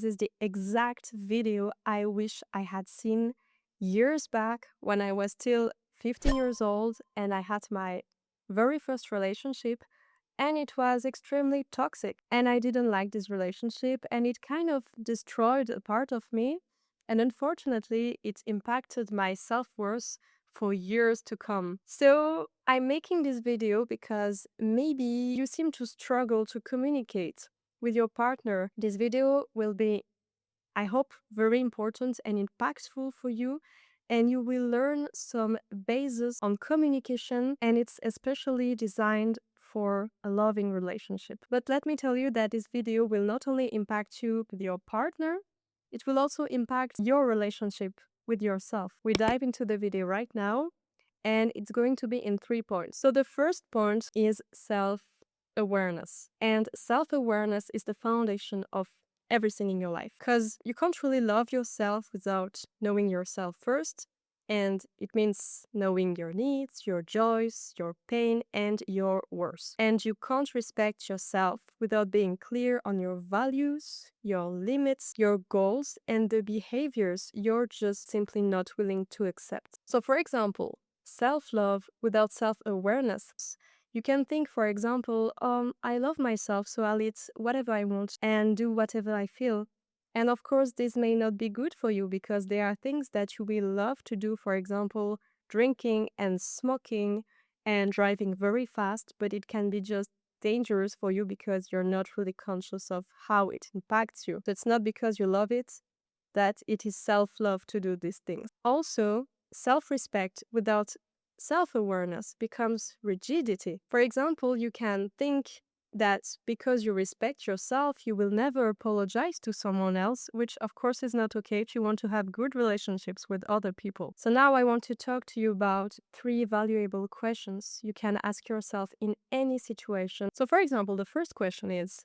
This is the exact video I wish I had seen years back when I was still 15 years old and I had my very first relationship, and it was extremely toxic. And I didn't like this relationship, and it kind of destroyed a part of me. And unfortunately, it impacted my self-worth for years to come. So I'm making this video because maybe you seem to struggle to communicate with your partner. This video will be, I hope, very important and impactful for you, and you will learn some bases on communication, and it's especially designed for a loving relationship. But let me tell you that this video will not only impact you with your partner, it will also impact your relationship with yourself. We dive into the video right now, and it's going to be in 3 points. So the first point is self-awareness. And self-awareness is the foundation of everything in your life, because you can't really love yourself without knowing yourself first. And it means knowing your needs, your joys, your pain, and your worth. And you can't respect yourself without being clear on your values, your limits, your goals, and the behaviors you're just simply not willing to accept. So for example, self-love without self-awareness. You can think, for example, I love myself, so I'll eat whatever I want and do whatever I feel. And of course, this may not be good for you because there are things that you will love to do, for example, drinking and smoking and driving very fast, but it can be just dangerous for you because you're not really conscious of how it impacts you. So it's not because you love it that it is self-love to do these things. Also, self-respect without self-awareness becomes rigidity. For example, you can think that because you respect yourself, you will never apologize to someone else, which of course is not okay if you want to have good relationships with other people. So now I want to talk to you about 3 valuable questions you can ask yourself in any situation. So for example, the first question is,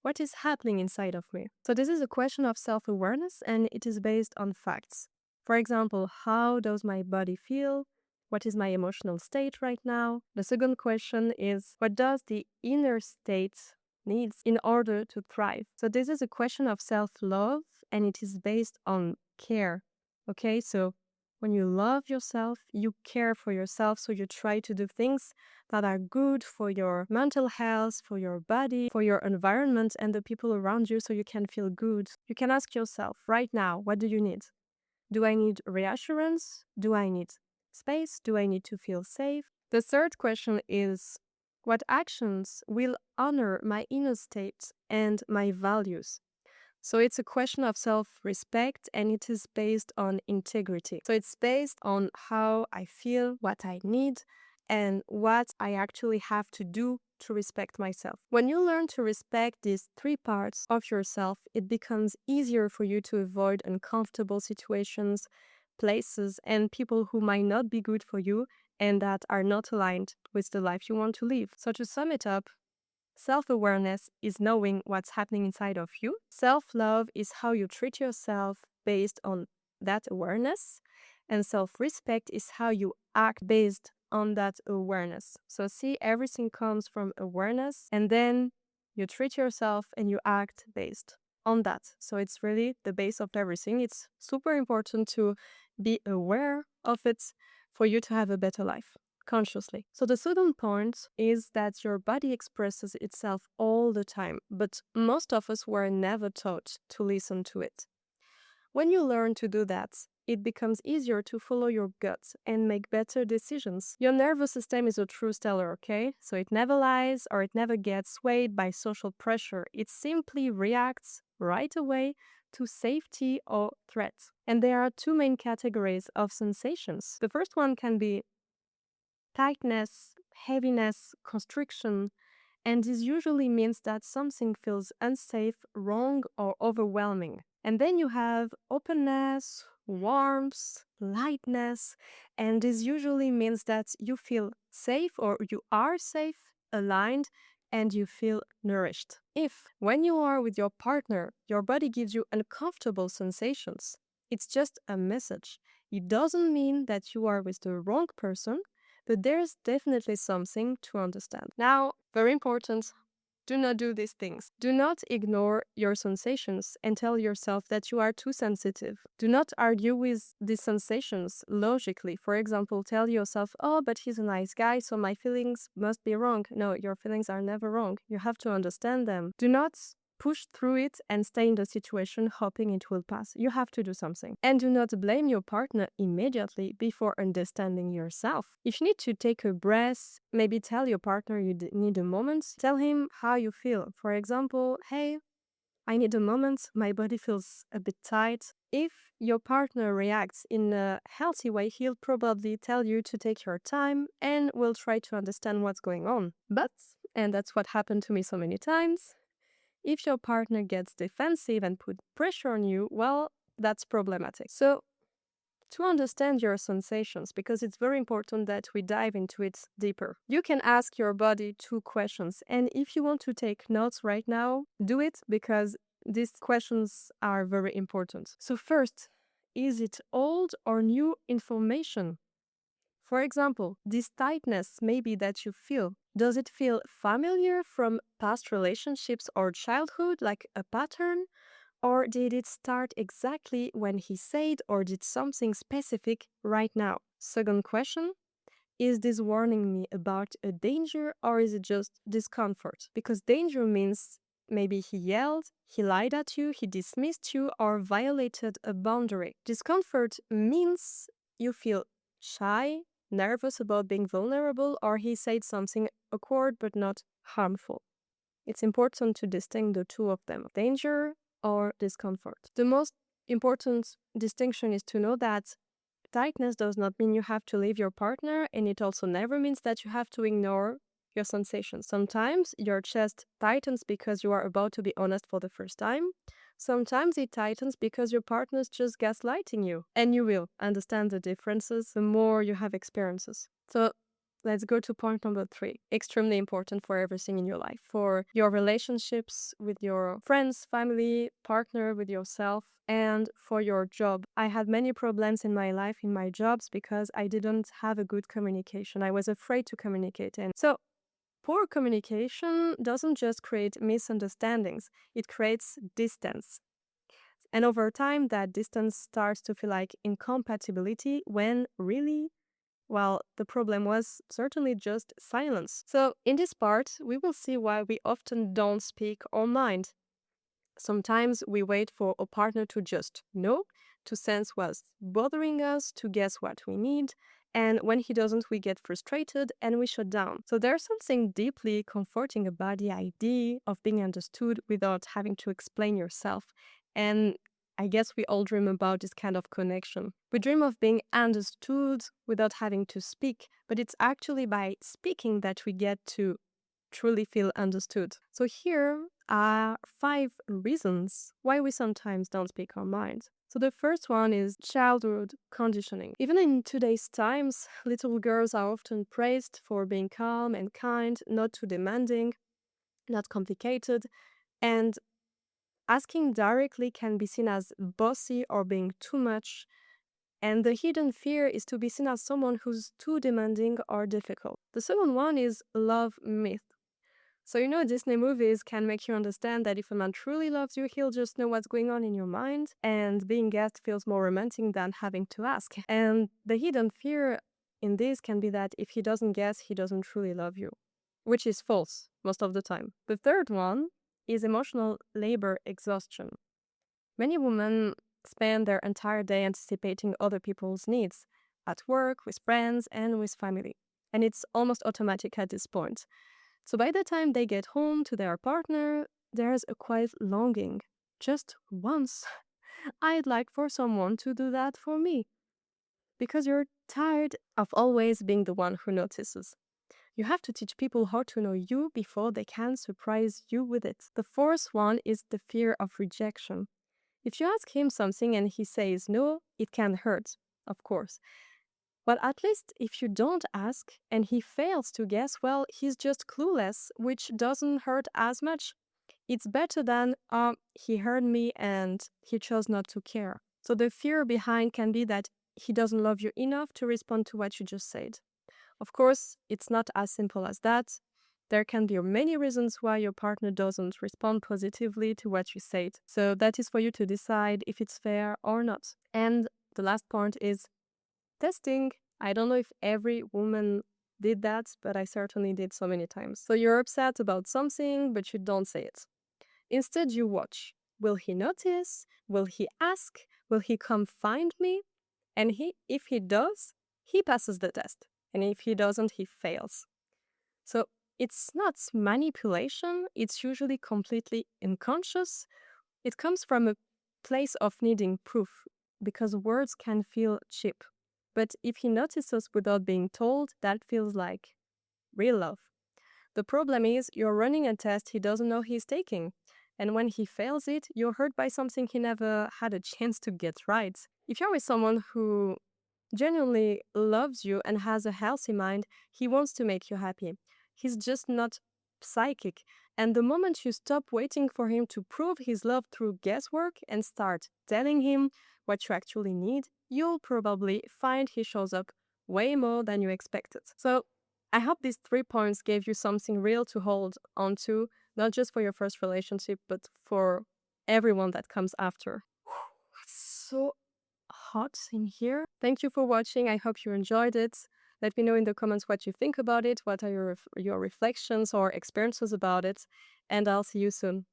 what is happening inside of me? So this is a question of self-awareness, and it is based on facts. For example, how does my body feel? What is my emotional state right now? The second question is, what does the inner state needs in order to thrive? So this is a question of self-love, and it is based on care. Okay, so when you love yourself, you care for yourself, so you try to do things that are good for your mental health, for your body, for your environment and the people around you, so you can feel good. You can ask yourself right now, what do you need? Do I need reassurance? Do I need space? Do I need to feel safe? The third question is, what actions will honor my inner state and my values? So it's a question of self-respect, and it is based on integrity. So it's based on how I feel, what I need, and what I actually have to do to respect myself. When you learn to respect these 3 parts of yourself, it becomes easier for you to avoid uncomfortable situations, places, and people who might not be good for you and that are not aligned with the life you want to live. So to sum it up, self-awareness is knowing what's happening inside of you. Self-love is how you treat yourself based on that awareness. And self-respect is how you act based on that awareness. So see, everything comes from awareness, and then you treat yourself and you act based on that. So it's really the base of everything. It's super important to be aware of it for you to have a better life consciously. So the second point is that your body expresses itself all the time, but most of us were never taught to listen to it. When you learn to do that, it becomes easier to follow your gut and make better decisions. Your nervous system is a true stellar, okay? So it never lies or it never gets swayed by social pressure. It simply reacts right away to safety or threat. And there are 2 main categories of sensations. The first one can be tightness, heaviness, constriction, and this usually means that something feels unsafe, wrong, or overwhelming. And then you have openness, warmth, lightness, and this usually means that you feel safe or you are safe, aligned, and you feel nourished. If, when you are with your partner, your body gives you uncomfortable sensations, it's just a message. It doesn't mean that you are with the wrong person, but there's definitely something to understand. Now, very important, Do not do these things. Do not ignore your sensations and tell yourself that you are too sensitive. Do not argue with these sensations logically. For example, tell yourself, oh, but he's a nice guy, so my feelings must be wrong. No, your feelings are never wrong. You have to understand them. Do not push through it and stay in the situation hoping it will pass. You have to do something. And do not blame your partner immediately before understanding yourself. If you need to take a breath, maybe tell your partner you need a moment. Tell him how you feel. For example, hey, I need a moment, my body feels a bit tight. If your partner reacts in a healthy way, he'll probably tell you to take your time and will try to understand what's going on. But, and that's what happened to me so many times, if your partner gets defensive and put pressure on you, well, that's problematic. So, to understand your sensations, because it's very important that we dive into it deeper, you can ask your body 2 questions. And if you want to take notes right now, do it, because these questions are very important. So first, is it old or new information? For example, this tightness maybe that you feel, does it feel familiar from past relationships or childhood, like a pattern? Or did it start exactly when he said or did something specific right now? Second question, is this warning me about a danger or is it just discomfort? Because danger means maybe he yelled, he lied at you, he dismissed you, or violated a boundary. Discomfort means you feel shy, nervous about being vulnerable, or he said something awkward but not harmful. It's important to distinguish the two of them, danger or discomfort. The most important distinction is to know that tightness does not mean you have to leave your partner, and it also never means that you have to ignore your sensations. Sometimes your chest tightens because you are about to be honest for the first time. Sometimes it tightens because your partner's just gaslighting you, and you will understand the differences the more you have experiences. So let's go to point number 3. Extremely important for everything in your life. For your relationships with your friends, family, partner, with yourself, and for your job. I had many problems in my life, in my jobs, because I didn't have a good communication. I was afraid to communicate. And so poor communication doesn't just create misunderstandings, it creates distance. And over time, that distance starts to feel like incompatibility when really, well, the problem was certainly just silence. So, in this part, we will see why we often don't speak our mind. Sometimes we wait for a partner to just know, to sense what's bothering us, to guess what we need. And when he doesn't, we get frustrated and we shut down. So there's something deeply comforting about the idea of being understood without having to explain yourself. And I guess we all dream about this kind of connection. We dream of being understood without having to speak, but it's actually by speaking that we get to truly feel understood. So here are 5 reasons why we sometimes don't speak our mind. So the first one is childhood conditioning. Even in today's times, little girls are often praised for being calm and kind, not too demanding, not complicated, and asking directly can be seen as bossy or being too much. And the hidden fear is to be seen as someone who's too demanding or difficult. The second one is love myth. So, Disney movies can make you understand that if a man truly loves you, he'll just know what's going on in your mind, and being guessed feels more romantic than having to ask. And the hidden fear in this can be that if he doesn't guess, he doesn't truly love you, which is false most of the time. The third one is emotional labor exhaustion. Many women spend their entire day anticipating other people's needs at work, with friends, and with family. And it's almost automatic at this point. So by the time they get home to their partner, there's a quiet longing. Just once, I'd like for someone to do that for me. Because you're tired of always being the one who notices. You have to teach people how to know you before they can surprise you with it. The fourth one is the fear of rejection. If you ask him something and he says no, it can hurt, of course. But at least if you don't ask and he fails to guess, well, he's just clueless, which doesn't hurt as much. It's better than, he heard me and he chose not to care. So the fear behind can be that he doesn't love you enough to respond to what you just said. Of course, it's not as simple as that. There can be many reasons why your partner doesn't respond positively to what you said. So that is for you to decide if it's fair or not. And the last point is testing. I don't know if every woman did that, but I certainly did so many times. So you're upset about something, but you don't say it. Instead, you watch. Will he notice? Will he ask? Will he come find me? And if he does, he passes the test. And if he doesn't, he fails. So it's not manipulation, it's usually completely unconscious. It comes from a place of needing proof because words can feel cheap. But if he notices without being told, that feels like real love. The problem is you're running a test he doesn't know he's taking. And when he fails it, you're hurt by something he never had a chance to get right. If you're with someone who genuinely loves you and has a healthy mind, he wants to make you happy. He's just not psychic. And the moment you stop waiting for him to prove his love through guesswork and start telling him what you actually need, you'll probably find he shows up way more than you expected. So I hope these 3 points gave you something real to hold on to, not just for your first relationship, but for everyone that comes after. It's so hot in here. Thank you for watching. I hope you enjoyed it. Let me know in the comments what you think about it, what are your reflections or experiences about it, and I'll see you soon.